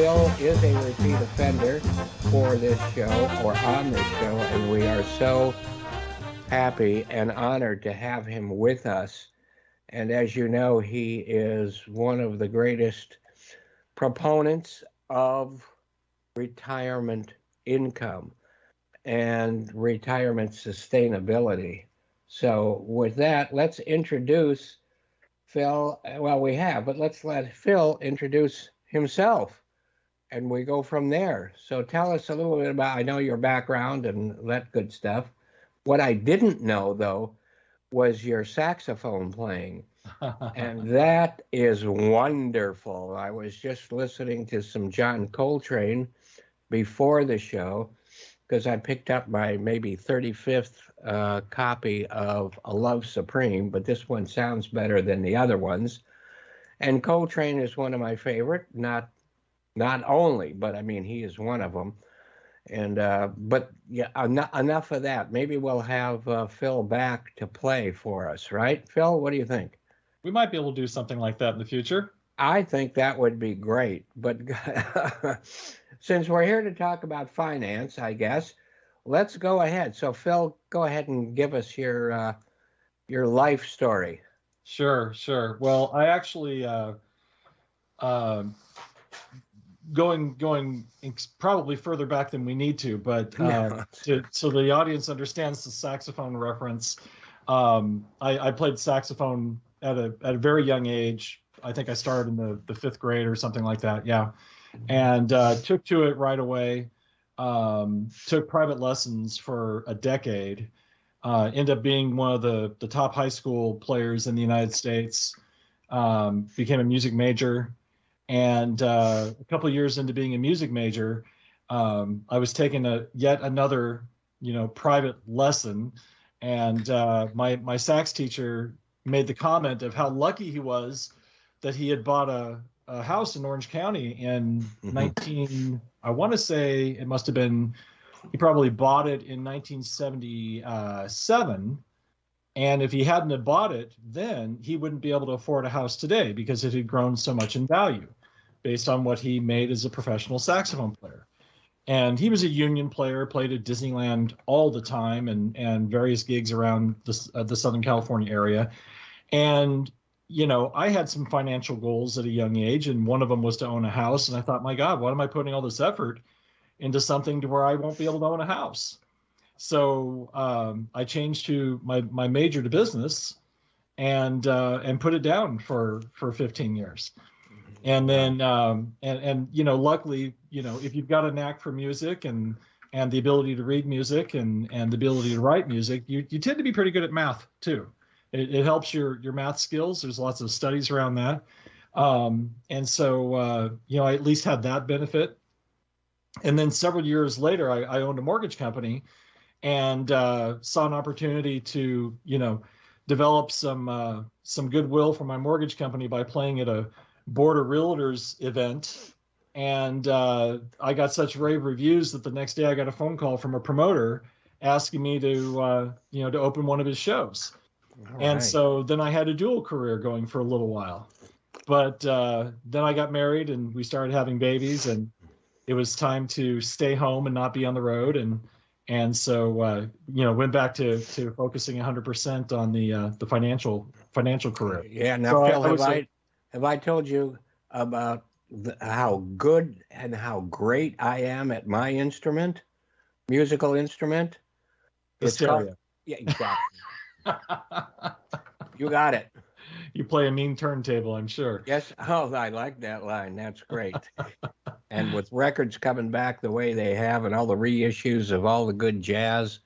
Phil is a repeat offender for this show or on this show, and we are so happy and honored to have him with us. And as you know, he is one of the greatest proponents of retirement income and retirement sustainability. So, with that, let's introduce Phil. Well, we have, but let's let Phil introduce himself and we go from there. So, tell us a little bit about, I know your background and that good stuff. What I didn't know, though, was your saxophone playing. And that is wonderful. I was just listening to some John Coltrane before the show because I picked up my maybe 35th copy of A Love Supreme, but this one sounds better than the other ones. And Coltrane is one of my favorite, not only, but I mean he is one of them. And but yeah, enough of that. Maybe we'll have Phil back to play for us, right? Phil, what do you think? We might be able to do something like that in the future. I think that would be great. But since we're here to talk about finance, I guess, let's go ahead. So, Phil, go ahead and give us your life story. Sure. Well, I actually going probably further back than we need to, but so the audience understands the saxophone reference. I played saxophone at a very young age. I think I started in the fifth grade or something like that. Yeah. And took to it right away. Took private lessons for a decade. Ended up being one of the top high school players in the United States. Became a music major. And a couple of years into being a music major, I was taking yet another, private lesson. And my sax teacher made the comment of how lucky he was that he had bought a house in Orange County in 19, I want to say it must have been, he probably bought it in 1977. And if he hadn't have bought it, then he wouldn't be able to afford a house today because it had grown so much in value based on what he made as a professional saxophone player. And he was a union player, played at Disneyland all the time and various gigs around the Southern California area. And, I had some financial goals at a young age, and one of them was to own a house. And I thought, my God, why am I putting all this effort into something to where I won't be able to own a house? So I changed to my major to business and put it down for 15 years. And then, luckily, if you've got a knack for music and the ability to read music and the ability to write music, you tend to be pretty good at math too. It helps your math skills. There's lots of studies around that. And so, I at least had that benefit. And then several years later, I owned a mortgage company and saw an opportunity to, develop some goodwill for my mortgage company by playing at a Board of Realtors event. And I got such rave reviews that the next day I got a phone call from a promoter asking me to open one of his shows. And so then I had a dual career going for a little while. But then I got married and we started having babies, and it was time to stay home and not be on the road. And so went back to focusing 100% on the financial career. Yeah. Now, so Phil, have I told you about how good and how great I am at my musical instrument? The stereo. Yeah, exactly. You got it. You play a mean turntable, I'm sure. Yes. Oh, I like that line. That's great. And with records coming back the way they have and all the reissues of all the good jazz,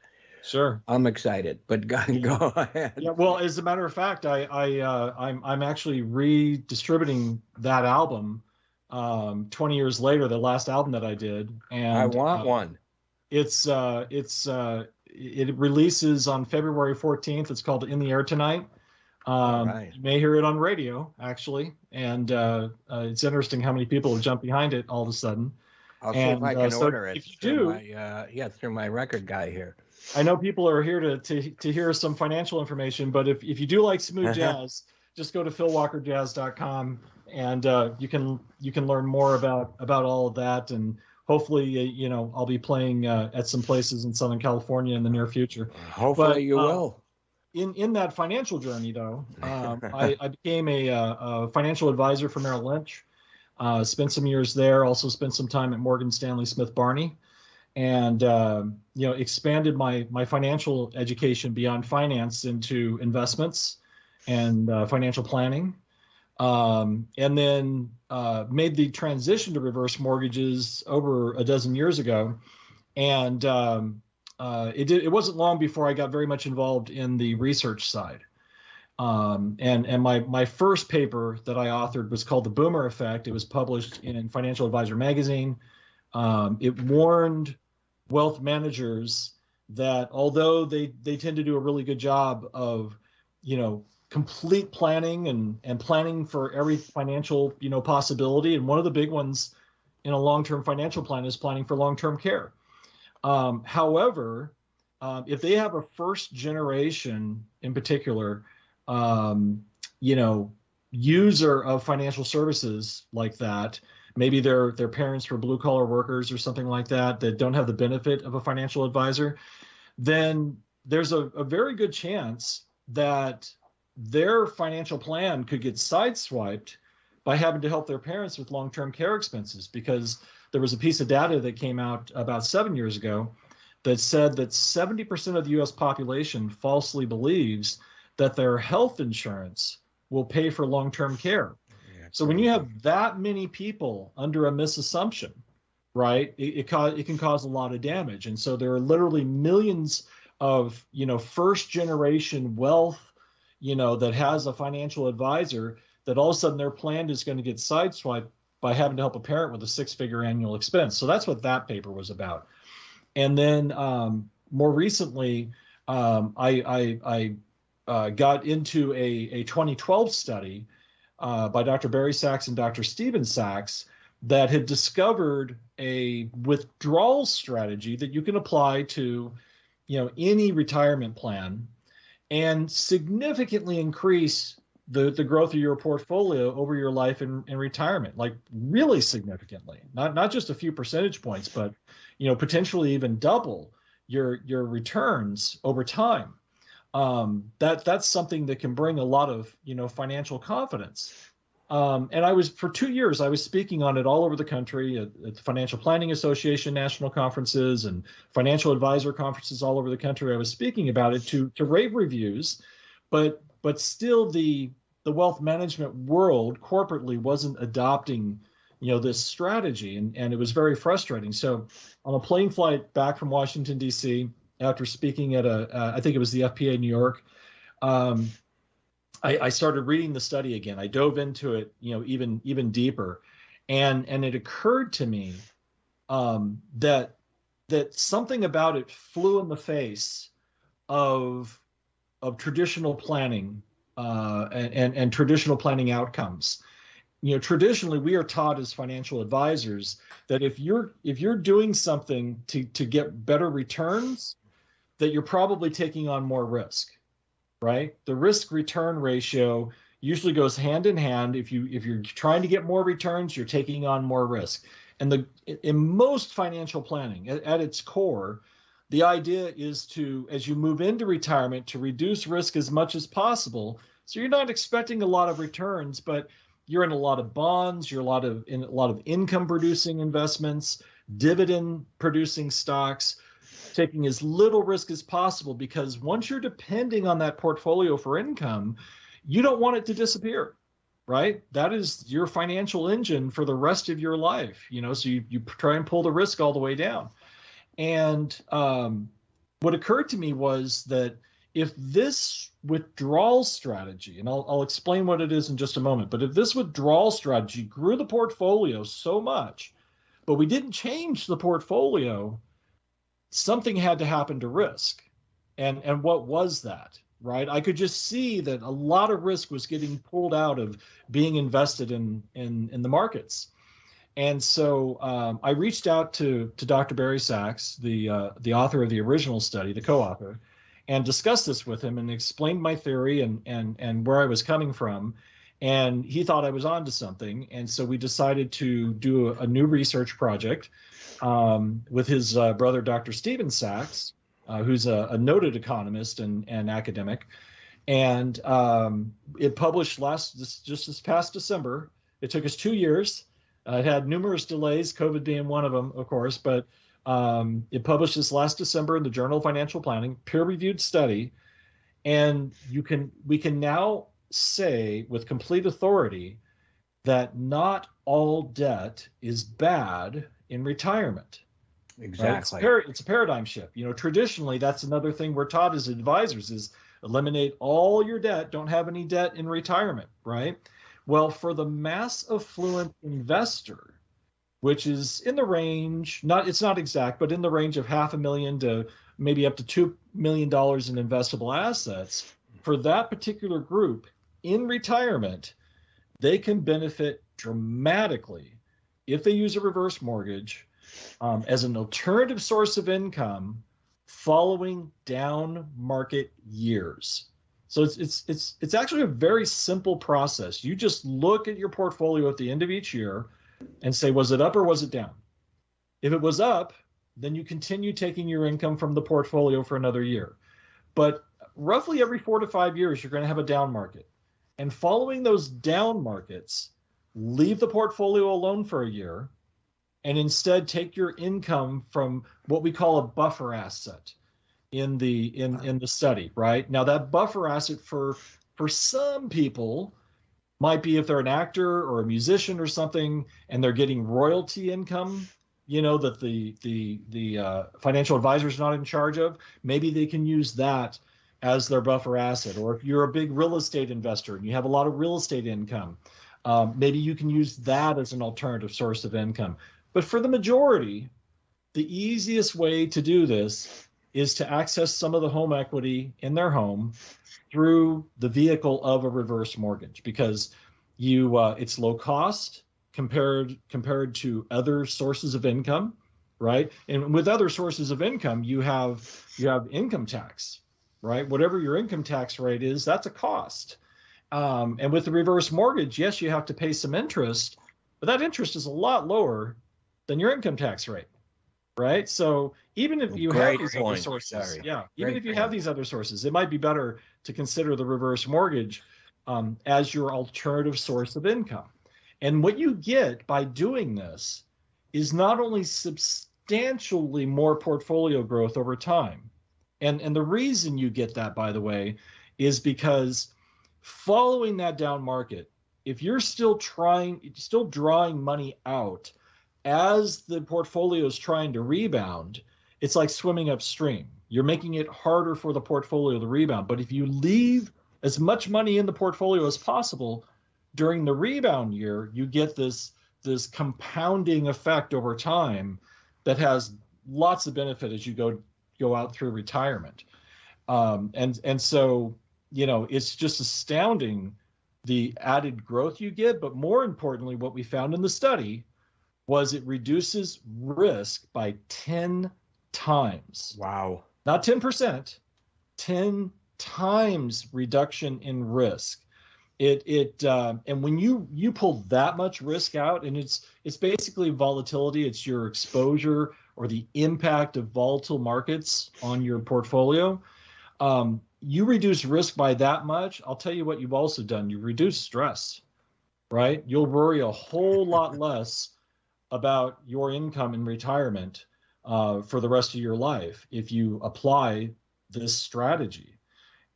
sure, I'm excited. But go ahead. Yeah. Well, as a matter of fact, I'm actually redistributing that album 20 years later, the last album that I did. And I want one. It releases on February 14th. It's called In the Air Tonight. You may hear it on radio, actually. And it's interesting how many people have jumped behind it all of a sudden. I'll see if I can order it. If you do, through my record guy here. I know people are here to hear some financial information, but if you do like smooth jazz, just go to philwalkerjazz.com. and you can learn more about all of that, and hopefully, I'll be playing at some places in Southern California in the near future. Hopefully But you will. in that financial journey, though, I became a financial advisor for Merrill Lynch. Spent some years there. Also spent some time at Morgan Stanley Smith Barney, and expanded my financial education beyond finance into investments and financial planning. And then made the transition to reverse mortgages over a dozen years ago. And it wasn't long before I got very much involved in the research side. And my first paper that I authored was called The Boomer Effect. It was published in Financial Advisor magazine. It warned wealth managers that although they tend to do a really good job of, complete planning and planning for every financial, possibility. And one of the big ones in a long-term financial plan is planning for long-term care. However, if they have a first generation in particular, user of financial services like that, maybe their parents were blue collar workers or something like that don't have the benefit of a financial advisor, then there's a very good chance that their financial plan could get sideswiped by having to help their parents with long-term care expenses, because there was a piece of data that came out about 7 years ago that said that 70% of the US population falsely believes that their health insurance will pay for long-term care. Yeah, so when you have that many people under a misassumption, right, it can cause a lot of damage. And so there are literally millions of, first generation wealth, that has a financial advisor, that all of a sudden their plan is going to get sideswiped by having to help a parent with a 6-figure annual expense. So that's what that paper was about. And then more recently, I got into a 2012 study by Dr. Barry Sachs and Dr. Steven Sachs that had discovered a withdrawal strategy that you can apply to, any retirement plan, and significantly increase the growth of your portfolio over your life in retirement, like really significantly, not just a few percentage points, but potentially even double your returns over time. That's something that can bring a lot of financial confidence. And for 2 years, I was speaking on it all over the country at the Financial Planning Association national conferences and financial advisor conferences all over the country. I was speaking about it to rave reviews, but still the wealth management world corporately wasn't adopting this strategy, and it was very frustrating. So on a plane flight back from Washington, D.C., after speaking at I think it was the FPA New York, I started reading the study again. I dove into it, even deeper, and it occurred to me that something about it flew in the face of traditional planning and traditional planning outcomes. Traditionally, we are taught as financial advisors that if you're doing something to get better returns, that you're probably taking on more risk. Right? The risk return ratio usually goes hand in hand. If you're trying to get more returns, you're taking on more risk. And in most financial planning, at its core, the idea is to, as you move into retirement, to reduce risk as much as possible. So you're not expecting a lot of returns, but you're in a lot of bonds, you're in a lot of income producing investments, dividend producing stocks, taking as little risk as possible, because once you're depending on that portfolio for income, you don't want it to disappear, right? That is your financial engine for the rest of your life, so you try and pull the risk all the way down. And what occurred to me was that if this withdrawal strategy, and I'll explain what it is in just a moment, but if this withdrawal strategy grew the portfolio so much, but we didn't change the portfolio, something had to happen to risk. And what was that, right? I could just see that a lot of risk was getting pulled out of being invested in the markets. And so I reached out to Dr. Barry Sachs, the author of the original study, the co-author, and discussed this with him and explained my theory and where I was coming from. And he thought I was onto something. And so we decided to do a new research project with his brother, Dr. Stephen Sachs, who's a noted economist and academic. And it published just this past December. It took us 2 years. It had numerous delays, COVID being one of them, of course, but it published this last December in the Journal of Financial Planning, peer-reviewed study. And we can now say with complete authority that not all debt is bad in retirement. Exactly. Right? It's a paradigm shift. Traditionally, that's another thing we're taught as advisors is eliminate all your debt, don't have any debt in retirement, right? Well, for the mass affluent investor, which is in the range, it's not exact, but in the range of $500,000 to maybe up to $2 million in investable assets, for that particular group in retirement, they can benefit dramatically if they use a reverse mortgage as an alternative source of income following down market years. So it's actually a very simple process. You just look at your portfolio at the end of each year and say, was it up or was it down? If it was up, then you continue taking your income from the portfolio for another year. But roughly every 4 to 5 years, you're going to have a down market. And following those down markets, leave the portfolio alone for a year and instead take your income from what we call a buffer asset in the study, right? Now that buffer asset for some people might be if they're an actor or a musician or something and they're getting royalty income, that the financial advisor is not in charge of, maybe they can use that as their buffer asset. Or if you're a big real estate investor and you have a lot of real estate income, maybe you can use that as an alternative source of income. But for the majority, the easiest way to do this is to access some of the home equity in their home through the vehicle of a reverse mortgage, because it's low cost compared to other sources of income, right? And with other sources of income, you have income tax, right? Whatever your income tax rate is, that's a cost. And with the reverse mortgage, yes, you have to pay some interest, but that interest is a lot lower than your income tax rate, right? So even if you have these other sources, have these other sources, it might be better to consider the reverse mortgage as your alternative source of income. And what you get by doing this is not only substantially more portfolio growth over time, and the reason you get that, by the way, is because following that down market, if you're still drawing money out as the portfolio is trying to rebound, it's like swimming upstream. You're making it harder for the portfolio to rebound. But if you leave as much money in the portfolio as possible during the rebound year, you get this compounding effect over time that has lots of benefit as you go out through retirement. And so, it's just astounding the added growth you get. But more importantly, what we found in the study was it reduces risk by 10 times. Wow. Not 10%, 10 times reduction in risk. And when you pull that much risk out, and it's basically volatility, it's your exposure or the impact of volatile markets on your portfolio. You reduce risk by that much. I'll tell you what you've also done. You reduce stress, right? You'll worry a whole lot less about your income in retirement for the rest of your life if you apply this strategy.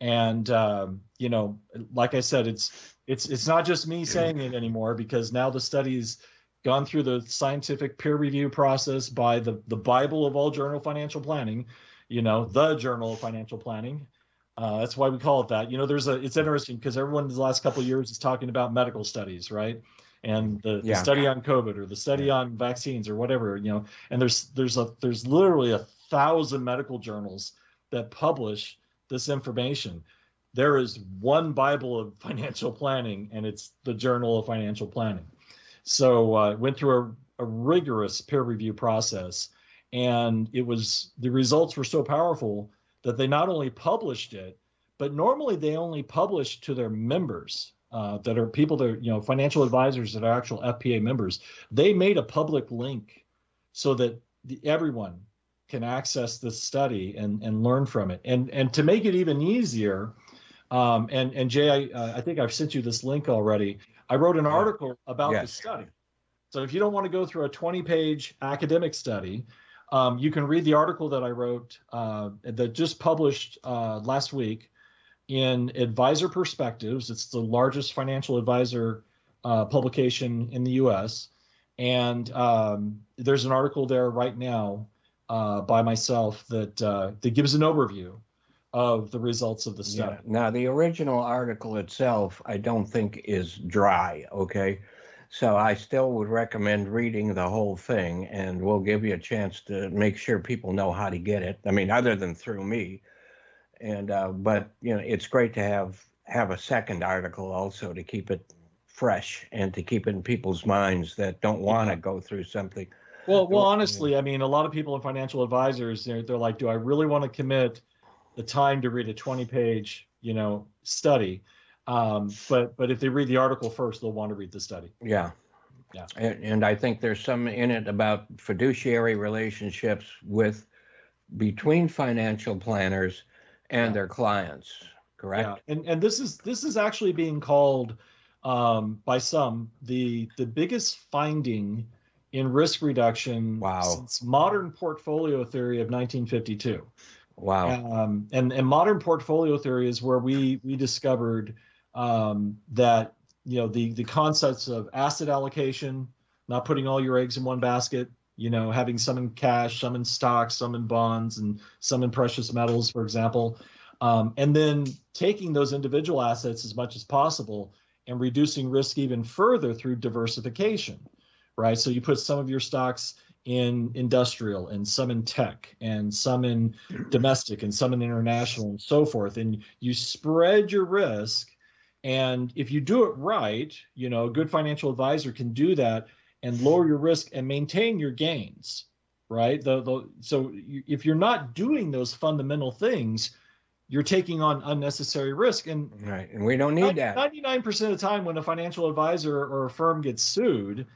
And like I said, it's not just me saying it anymore, because now the study's gone through the scientific peer review process by the Bible of all journal financial planning, the Journal of Financial Planning. That's why we call it that. It's interesting because everyone in the last couple of years is talking about medical studies, right? And the study on COVID or the study on vaccines or whatever, and there's literally 1,000 medical journals that publish this information. There is one Bible of financial planning, and it's the Journal of Financial Planning. So went through a rigorous peer review process, and the results were so powerful that they not only published it, but normally they only publish to their members. that are people that are, financial advisors that are actual FPA members. They made a public link so that everyone can access this study and learn from it. And to make it even easier, and Jay, I think I've sent you this link already. I wrote an article about the study. So if you don't want to go through a 20-page academic study, you can read the article that I wrote that just published last week in Advisor Perspectives. It's the largest financial advisor publication in the U.S. And there's an article there right now by myself that gives an overview of the results of the study. Yeah. Now, the original article itself, I don't think is dry, okay? So I still would recommend reading the whole thing, and we'll give you a chance to make sure people know how to get it. I mean, other than through me. And but it's great to have a second article also to keep it fresh and to keep it in people's minds that don't want to go through something. Well, honestly, I mean, a lot of people in financial advisors, they're like, do I really want to commit the time to read a 20-page, study? But if they read the article first, they'll want to read the study. Yeah. And I think there's some in it about fiduciary relationships between financial planners and their clients, correct? Yeah. And this is actually being called by some the biggest finding in risk reduction since modern portfolio theory of 1952. Wow. And modern portfolio theory is where we discovered that the concepts of asset allocation, not putting all your eggs in one basket, having some in cash, some in stocks, some in bonds, and some in precious metals, for example, and then taking those individual assets as much as possible and reducing risk even further through diversification, right? So you put some of your stocks in industrial and some in tech and some in domestic and some in international and so forth. And you spread your risk. And if you do it right, a good financial advisor can do that and lower your risk and maintain your gains, right? So if you're not doing those fundamental things, you're taking on unnecessary risk. And we don't need that. 99% of the time when a financial advisor or a firm gets sued,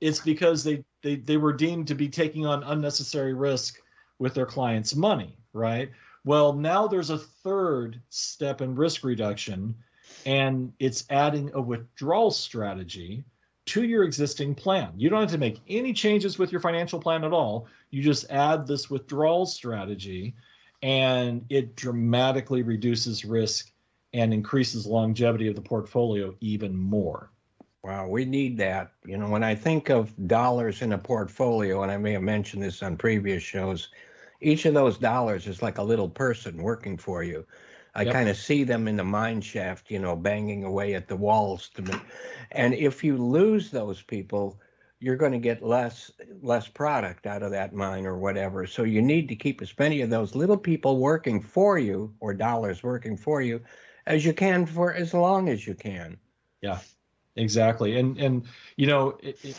it's because they were deemed to be taking on unnecessary risk with their clients' money, right? Well, now there's a third step in risk reduction, and it's adding a withdrawal strategy to your existing plan. You don't have to make any changes with your financial plan at all. You just add this withdrawal strategy, and it dramatically reduces risk and increases longevity of the portfolio even more. Wow, we need that. When I think of dollars in a portfolio, and I may have mentioned this on previous shows, each of those dollars is like a little person working for you. I kind of see them in the mine shaft, banging away at the walls. And if you lose those people, you're going to get less product out of that mine or whatever. So you need to keep as many of those little people working for you, or dollars working for you, as you can for as long as you can. Yeah. Exactly. And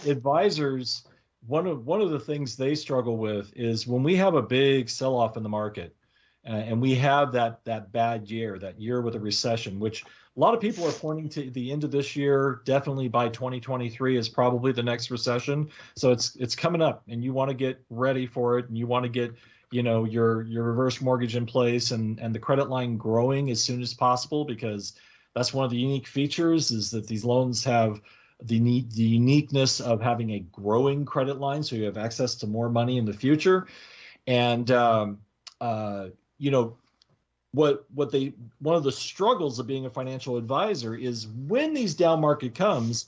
advisors, one of the things they struggle with is when we have a big sell-off in the market and we have that bad year, that year with a recession, which a lot of people are pointing to the end of this year, definitely by 2023 is probably the next recession. So it's coming up, and you want to get ready for it, and you want to get your reverse mortgage in place and the credit line growing as soon as possible, because that's one of the unique features, is that these loans have the uniqueness of having a growing credit line, so you have access to more money in the future. And one of the struggles of being a financial advisor is when these down market comes,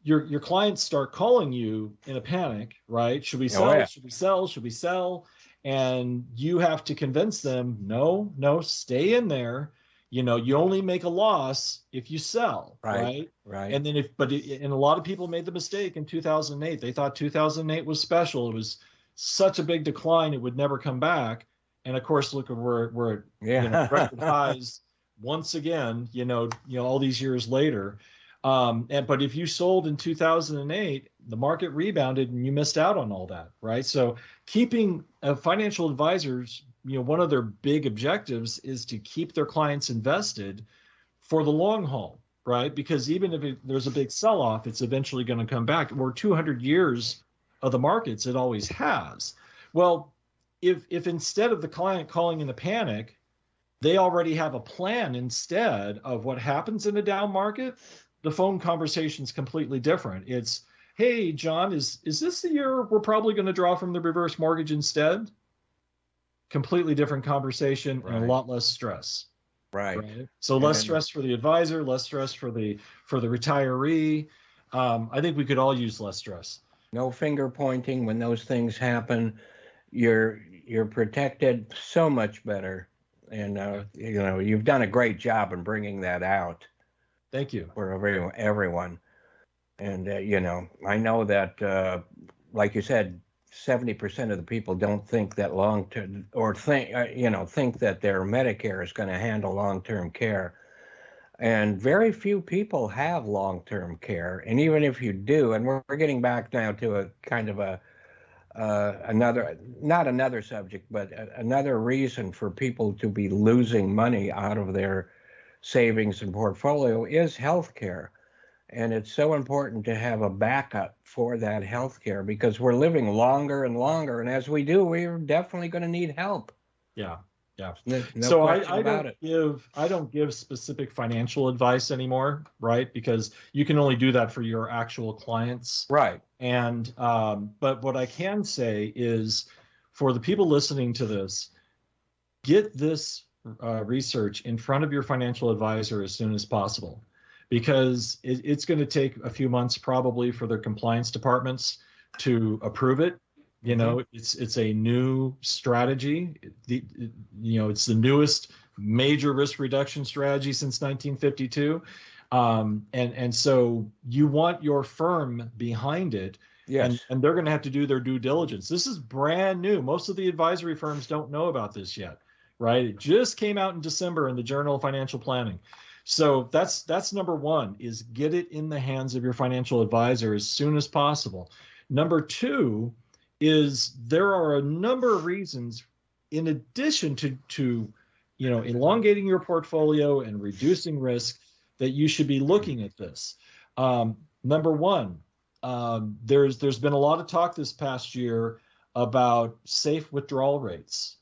your clients start calling you in a panic, right? Should we sell? Should we sell? Should we sell? And you have to convince them, no, stay in there. You only make a loss if you sell, right? And then and a lot of people made the mistake in 2008. They thought 2008 was special. It was such a big decline, it would never come back. And of course, look at we're record highs once again. All these years later. But if you sold in 2008, the market rebounded, and you missed out on all that, right? So keeping financial advisors, one of their big objectives is to keep their clients invested for the long haul, right? Because even if there's a big sell-off, it's eventually going to come back. Or 200 years of the markets, it always has. Well, if instead of the client calling in a panic, they already have a plan instead of what happens in a down market, the phone conversation is completely different. It's, hey, John, is this the year we're probably going to draw from the reverse mortgage instead? Completely different conversation and a lot less stress. Right. So less stress for the advisor, less stress for the retiree. I think we could all use less stress. No finger pointing when those things happen. You're protected so much better, and you've done a great job in bringing that out. Thank you for everyone. And I know that, like you said, 70% of the people don't think that long-term, or think that their Medicare is going to handle long-term care. And very few people have long-term care. And even if you do, and we're getting back now to a kind of not another subject, but another reason for people to be losing money out of their savings and portfolio is healthcare. And it's so important to have a backup for that healthcare, because we're living longer and longer. And as we do, we're definitely going to need help. Yeah. No so question I don't give specific financial advice anymore, right? Because you can only do that for your actual clients. Right. And but what I can say is, for the people listening to this, get this research in front of your financial advisor as soon as possible, because it's going to take a few months probably for their compliance departments to approve it. It's a new strategy. It's the newest major risk reduction strategy since 1952. And so you want your firm behind it. Yes. And they're going to have to do their due diligence. This is brand new. Most of the advisory firms don't know about this yet, right? It just came out in December in the Journal of Financial Planning. So that's number one, is get it in the hands of your financial advisor as soon as possible. Number two is, there are a number of reasons, in addition to elongating your portfolio and reducing risk, that you should be looking at this. Number one, there's been a lot of talk this past year about safe withdrawal rates.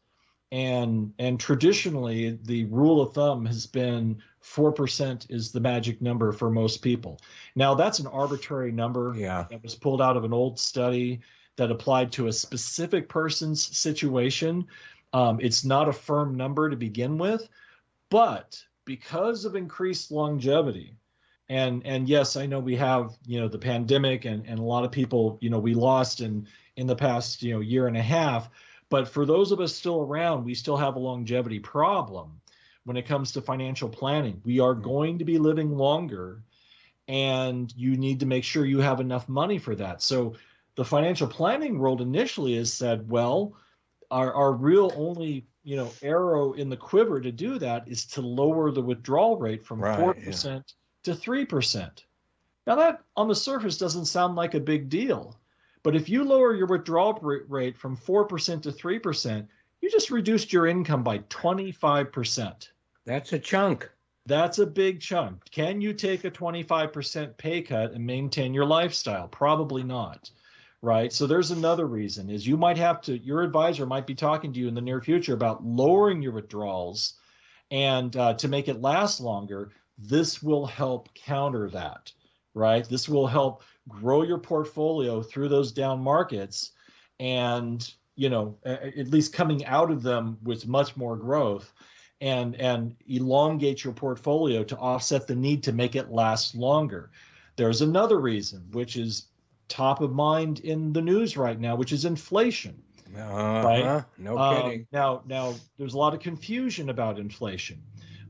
And traditionally, the rule of thumb has been 4% is the magic number for most people. Now, that's an arbitrary number that was pulled out of an old study that applied to a specific person's situation. It's not a firm number to begin with, but because of increased longevity, and yes, I know we have the pandemic, and a lot of people we lost in the past year and a half. But for those of us still around, we still have a longevity problem when it comes to financial planning. We are going to be living longer, and you need to make sure you have enough money for that. So the financial planning world initially has said, well, our real only arrow in the quiver to do that is to lower the withdrawal rate from 4% to 3%. Now, that on the surface doesn't sound like a big deal. But if you lower your withdrawal rate from 4% to 3%, you just reduced your income by 25%. That's a chunk. That's a big chunk. Can you take a 25% pay cut and maintain your lifestyle? Probably not, right? So there's another reason, is you might have to, your advisor might be talking to you in the near future about lowering your withdrawals, and to make it last longer. This will help counter that, right? This will help grow your portfolio through those down markets, and at least coming out of them with much more growth, and elongate your portfolio to offset the need to make it last longer. There's another reason, which is top of mind in the news right now, which is inflation. Right? No kidding. Now there's a lot of confusion about inflation.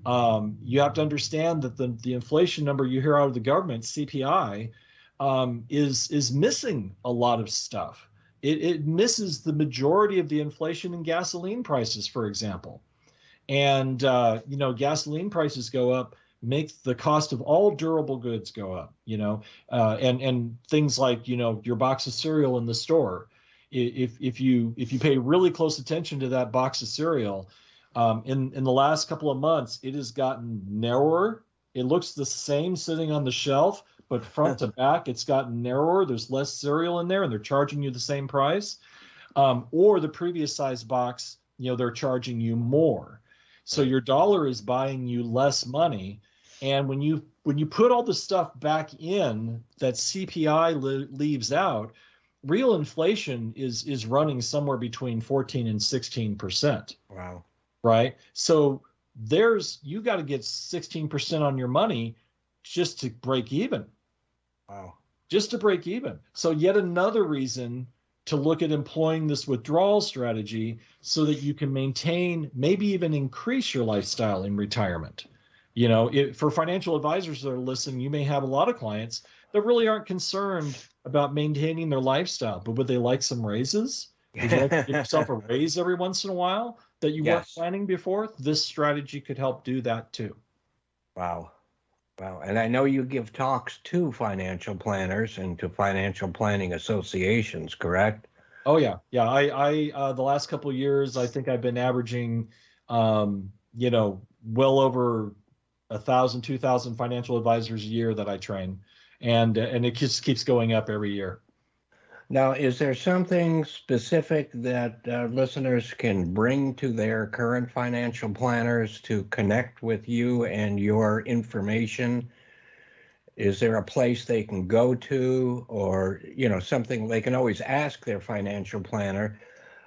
You have to understand that the inflation number you hear out of the government, CPI, is missing a lot of stuff. It misses the majority of the inflation in gasoline prices, for example. And gasoline prices go up, make the cost of all durable goods go up. And things like your box of cereal in the store. If you pay really close attention to that box of cereal, in the last couple of months, it has gotten narrower It looks the same sitting on the shelf, but front to back, it's gotten narrower. There's less cereal in there, and they're charging you the same price. Or the previous size box, they're charging you more. So your dollar is buying you less money. And when you put all the stuff back in that CPI leaves out, real inflation is running somewhere between 14 and 16%. Wow. Right? So you got to get 16% on your money just to break even. Wow. Just to break even. So yet another reason to look at employing this withdrawal strategy so that you can maintain, maybe even increase your lifestyle in retirement. For financial advisors that are listening, you may have a lot of clients that really aren't concerned about maintaining their lifestyle, but would they like some raises? Would you like to give yourself a raise every once in a while that you weren't planning before? This strategy could help do that too. Wow. Wow. And I know you give talks to financial planners and to financial planning associations, correct? Oh yeah. Yeah. I the last couple of years, I think I've been averaging, well over 1,000, 2,000 financial advisors a year that I train. And it just keeps going up every year. Now, is there something specific that listeners can bring to their current financial planners to connect with you and your information? Is there a place they can go to, or something they can always ask their financial planner,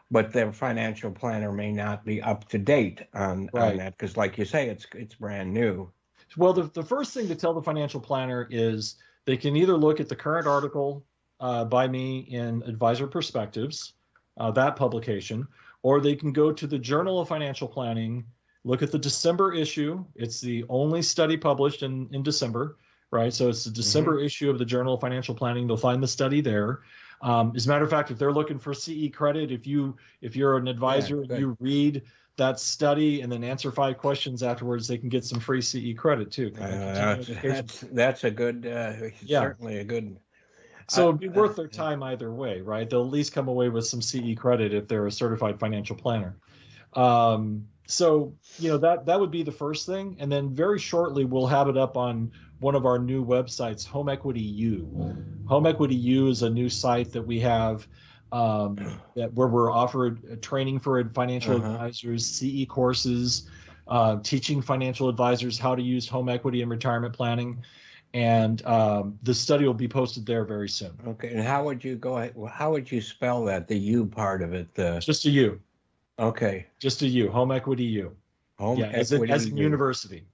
but their financial planner may not be up to date on that because, like you say, it's brand new. Well, the first thing to tell the financial planner is they can either look at the current article by me in Advisor Perspectives, that publication, or they can go to the Journal of Financial Planning, look at the December issue. It's the only study published in December, right? So it's the December issue of the Journal of Financial Planning. They'll find the study there. As a matter of fact, if they're looking for CE credit, if you're an advisor and you read that study and then answer 5 questions afterwards, they can get some free CE credit too. That's a good, certainly a good. So it'd be worth their time either way, right? They'll at least come away with some CE credit if they're a certified financial planner. So that would be the first thing, and then very shortly we'll have it up on one of our new websites, Home Equity U. Home Equity U is a new site that we have where we're offered training for financial advisors, CE courses, teaching financial advisors how to use home equity in retirement planning. And the study will be posted there very soon. Okay. And how would you how would you spell that? The U part of it? Just a U. Okay. Just a U. Home Equity U. Home Equity as in university.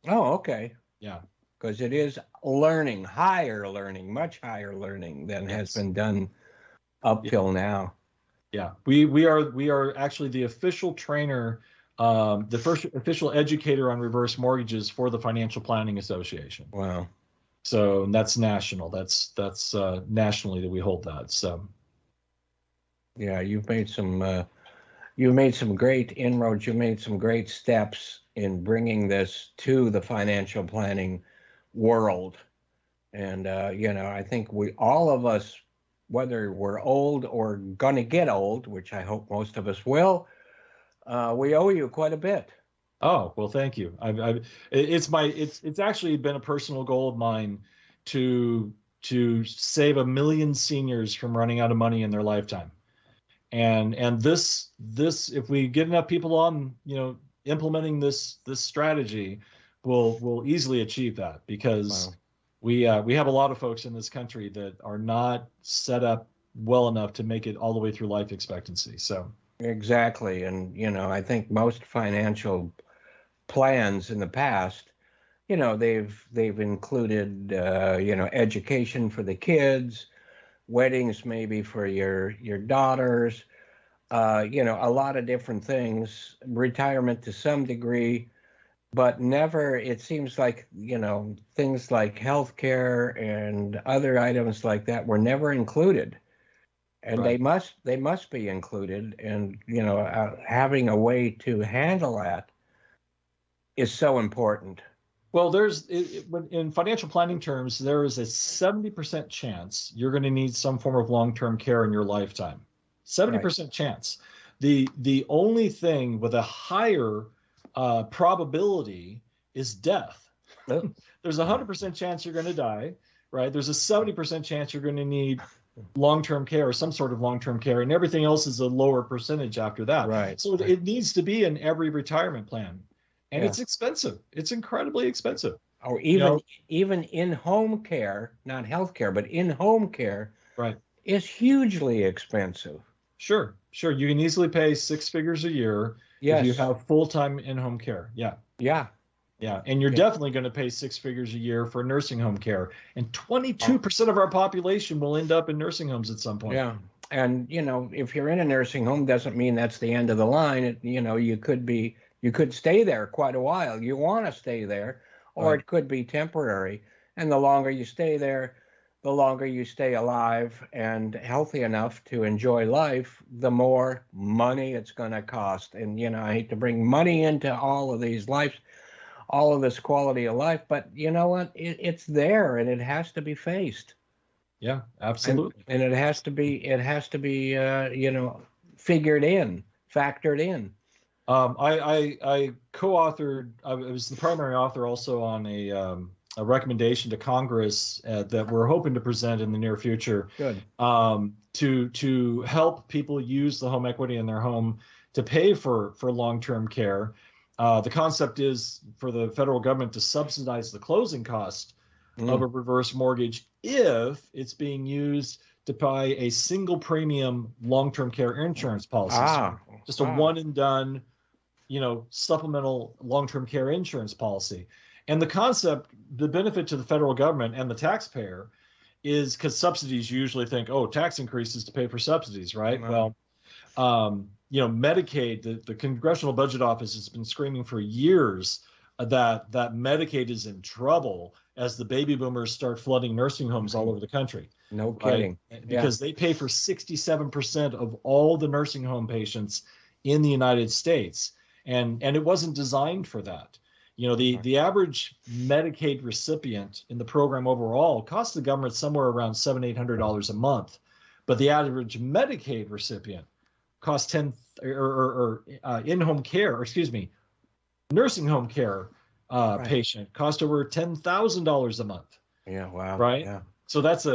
Oh, okay. Yeah. Because it is learning, higher learning, much higher learning than has been done up till now. Yeah. We are actually the official trainer, the first official educator on reverse mortgages for the Financial Planning Association. Wow. So that's national. That's nationally that we hold that. So. Yeah, you've made some great inroads. You made some great steps in bringing this to the financial planning world. And, I think all of us, whether we're old or going to get old, which I hope most of us will, we owe you quite a bit. Oh, well, thank you. It's actually been a personal goal of mine to save 1 million seniors from running out of money in their lifetime. And this, if we get enough people on, implementing this strategy, we'll easily achieve that, because we have a lot of folks in this country that are not set up well enough to make it all the way through life expectancy. So exactly. And I think most financial plans in the past, they've included education for the kids, weddings maybe for your daughters, a lot of different things, retirement to some degree, but never, it seems like, things like healthcare and other items like that were never included. And they must be included. And, having a way to handle that is so important. Well, in financial planning terms, there is a 70% chance you're going to need some form of long-term care in your lifetime. 70% chance. The only thing with a higher probability is death. There's a 100% chance you're going to die, right? There's a 70% chance you're going to need long-term care or some sort of long-term care, and everything else is a lower percentage after that. Right. So it needs to be in every retirement plan, and it's expensive. It's incredibly expensive. Or even in-home care, not health care, but in-home care, right, is hugely expensive. Sure. You can easily pay 6 figures a year if you have full-time in-home care. Yeah. And you're definitely going to pay 6 figures a year for nursing home care. And 22% of our population will end up in nursing homes at some point. Yeah. And, if you're in a nursing home, doesn't mean that's the end of the line. You could stay there quite a while. You want to stay there, or it could be temporary. And the longer you stay there, the longer you stay alive and healthy enough to enjoy life, the more money it's going to cost. And, I hate to bring money into all of these lives, all of this quality of life, but you know what? It's there, and it has to be faced. Yeah, absolutely. And it has to be, figured in, factored in. I co-authored, I was the primary author also on a recommendation to Congress that we're hoping to present in the near future. Good. To help people use the home equity in their home to pay for long-term care. The concept is for the federal government to subsidize the closing cost of a reverse mortgage if it's being used to buy a single premium long-term care insurance policy. Just a one and done, supplemental long-term care insurance policy. And the concept, the benefit to the federal government and the taxpayer is because subsidies usually think, tax increases to pay for subsidies, right? Well, Medicaid, the Congressional Budget Office has been screaming for years that Medicaid is in trouble as the baby boomers start flooding nursing homes all over the country. No kidding. Right? Because they pay for 67% of all the nursing home patients in the United States. And it wasn't designed for that. The average Medicaid recipient in the program overall costs the government somewhere around $700-800 a month. But the average Medicaid recipient costs in-home care, or excuse me, nursing home care patient cost over $10,000 a month. Yeah, wow. Right? Yeah. So that's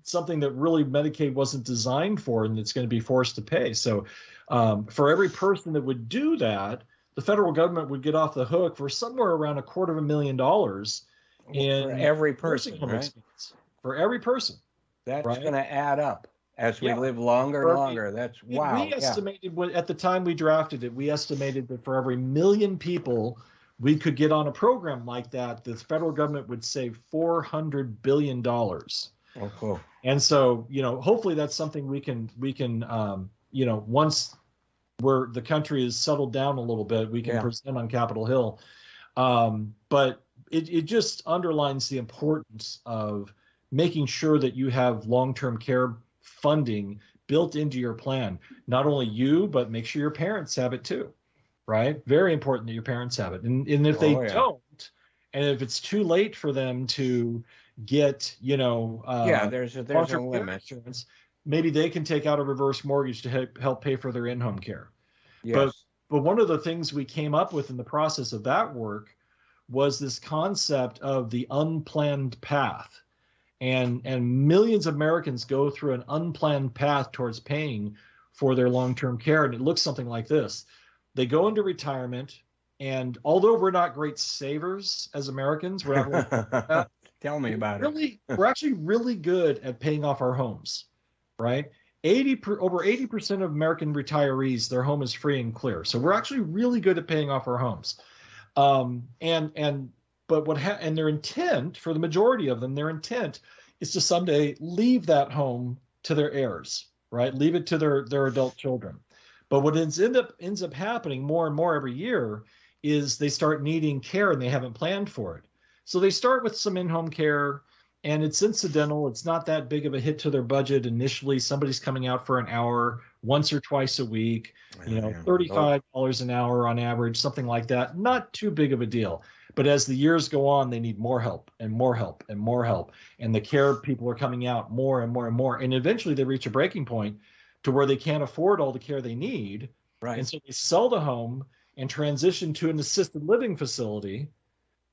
something that really Medicaid wasn't designed for, and it's going to be forced to pay. So for every person that would do that, the federal government would get off the hook for somewhere around $250,000 in for every person, nursing home right? expense. For every person. That's going to add up as we live longer and longer. That's wow. We estimated at the time we drafted it, we estimated that for every 1 million people we could get on a program like that, the federal government would save $400 billion. Oh, cool. And so, hopefully that's something we can, once the country is settled down a little bit, we can present on Capitol Hill. But it just underlines the importance of making sure that you have long-term care funding built into your plan. Not only you, but make sure your parents have it too, right? Very important that your parents have it. And if they don't, and if it's too late for them to get, there's a limit. Insurance, maybe they can take out a reverse mortgage to help pay for their in-home care. Yes. But one of the things we came up with in the process of that work was this concept of the unplanned path. And millions of Americans go through an unplanned path towards paying for their long-term care. And it looks something like this. They go into retirement, and although we're not great savers as Americans, we're not Tell me about it. We're actually really good at paying off our homes, right? Over 80% of American retirees, their home is free and clear. So we're actually really good at paying off our homes. But their intent, for the majority of them, their intent is to someday leave that home to their heirs, right? Leave it to their adult children. But what ends up happening more and more every year is they start needing care and they haven't planned for it. So they start with some in-home care, and it's incidental. It's not that big of a hit to their budget initially. Somebody's coming out for an hour once or twice a week, $35 an hour on average, something like that. Not too big of a deal. But as the years go on, they need more help and more help and more help. And the care people are coming out more and more and more. And eventually they reach a breaking point to where they can't afford all the care they need. Right. And so they sell the home and transition to an assisted living facility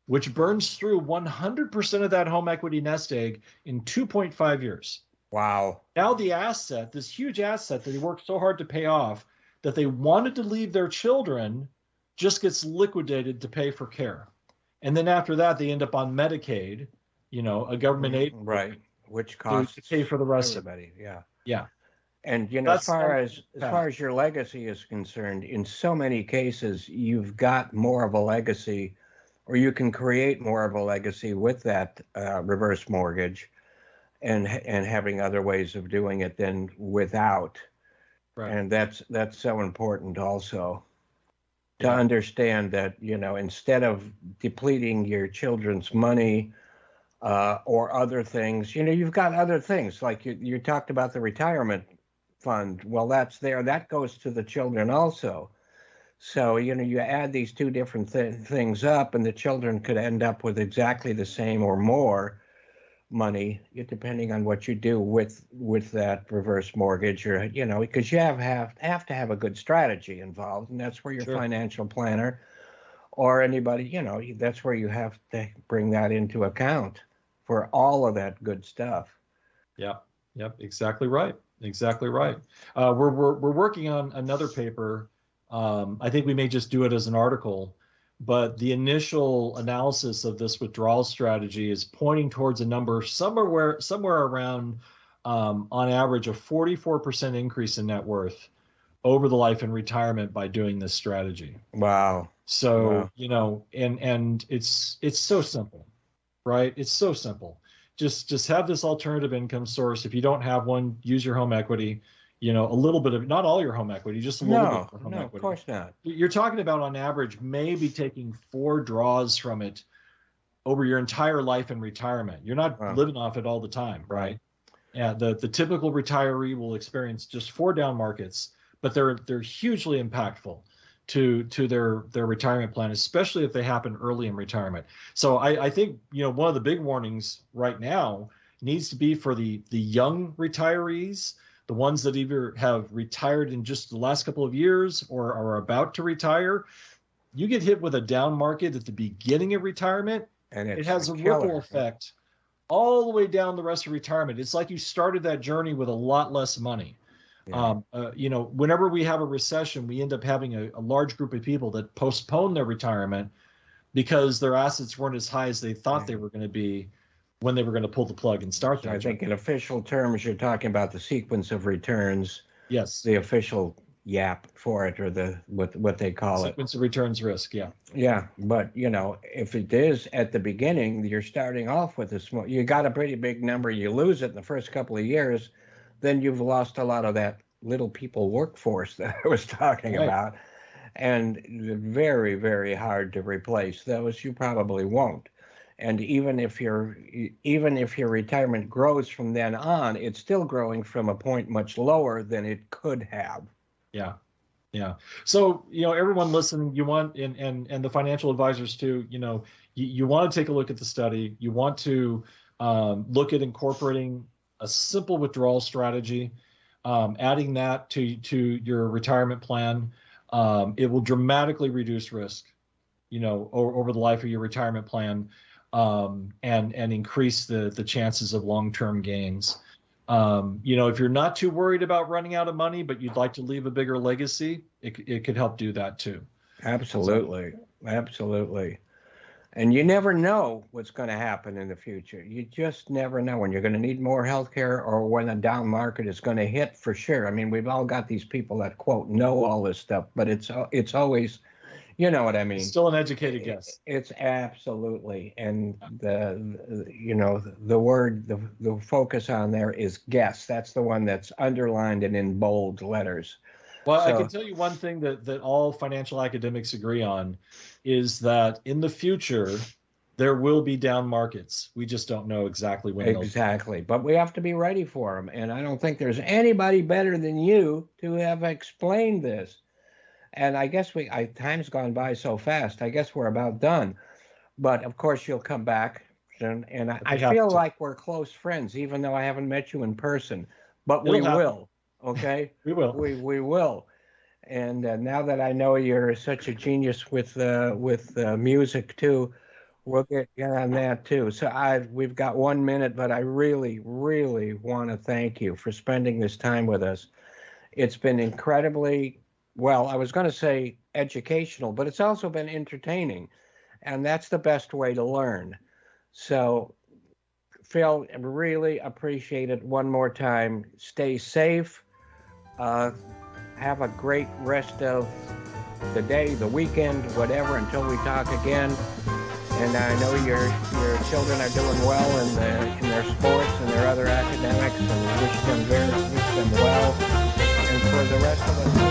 which burns through 100% of that home equity nest egg in 2.5 years. Wow. Now the asset, this huge asset that they worked so hard to pay off, that they wanted to leave their children, just gets liquidated to pay for care. And then after that, they end up on Medicaid, a government aid, right, which to costs pay for the rest everybody. Yeah. Yeah. And as That's far as your legacy is concerned, in so many cases, you've got more of a legacy, or you can create more of a legacy with that reverse mortgage, and having other ways of doing it than without. Right. And that's so important also to understand that, instead of depleting your children's money or other things, you've got other things like you talked about the retirement fund. Well, that's there. That goes to the children also. So, you add these two different things up, and the children could end up with exactly the same or more money, depending on what you do with that reverse mortgage, or because you have to have a good strategy involved, and that's where your financial planner or anybody, that's where you have to bring that into account for all of that good stuff. Yep, exactly right. We're working on another paper. I think we may just do it as an article, but the initial analysis of this withdrawal strategy is pointing towards a number somewhere around, on average, a 44% increase in net worth over the life and retirement by doing this strategy. Wow. So, and it's so simple, right? It's so simple. Just have this alternative income source. If you don't have one, use your home equity. A little bit of, not all your home equity, just a little bit of home equity. Of course not. You're talking about, on average, maybe taking 4 draws from it over your entire life in retirement. You're not living off it all the time, right? Yeah, the typical retiree will experience just 4 down markets, but they're hugely impactful to their retirement plan, especially if they happen early in retirement. So I think one of the big warnings right now needs to be for the young retirees, the ones that either have retired in just the last couple of years or are about to retire. You get hit with a down market at the beginning of retirement, and it has a ripple effect all the way down the rest of retirement. It's like you started that journey with a lot less money. Yeah. Whenever we have a recession, we end up having a large group of people that postpone their retirement because their assets weren't as high as they thought they were going to be when they were going to pull the plug and start that. I think in official terms, you're talking about the sequence of returns. Yes. The official YAP for it, or the what they call it. Sequence of returns risk, yeah. Yeah, but if it is at the beginning, you're starting off with a small, you got a pretty big number, you lose it in the first couple of years, then you've lost a lot of that little people workforce that I was talking about, and very, very hard to replace those. You probably won't. And even if your retirement grows from then on, it's still growing from a point much lower than it could have. Yeah. So, everyone listening, you want, and the financial advisors too, you want to take a look at the study. You want to look at incorporating a simple withdrawal strategy, adding that to your retirement plan. It will dramatically reduce risk, over the life of your retirement plan, and increase the chances of long-term gains. If you're not too worried about running out of money, but you'd like to leave a bigger legacy, it could help do that too. Absolutely. And you never know what's going to happen in the future. You just never know when you're going to need more health care, or when a down market is going to hit, for sure. I mean, we've all got these people that, quote, know all this stuff, but it's always, you know what I mean? Still an educated guess. It's absolutely. And the word, the focus on there is guess. That's the one that's underlined and in bold letters. Well, I can tell you one thing that all financial academics agree on is that in the future, there will be down markets. We just don't know exactly when. Exactly. But we have to be ready for them. And I don't think there's anybody better than you to have explained this. And I guess time's gone by so fast. I guess we're about done. But of course, you'll come back. And I feel like we're close friends, even though I haven't met you in person. But we will. Okay? We will. We will. And now that I know you're such a genius with music too, We'll get on that too. So we've got 1 minute, but I really, really want to thank you for spending this time with us. It's been incredibly, well, I was going to say educational, but it's also been entertaining. And that's the best way to learn. So, Phil, really appreciate it one more time. Stay safe. Uh, have a great rest of the day, the weekend, whatever, until we talk again. And I know your children are doing well in their sports and their other academics, and wish them well. And for the rest of us.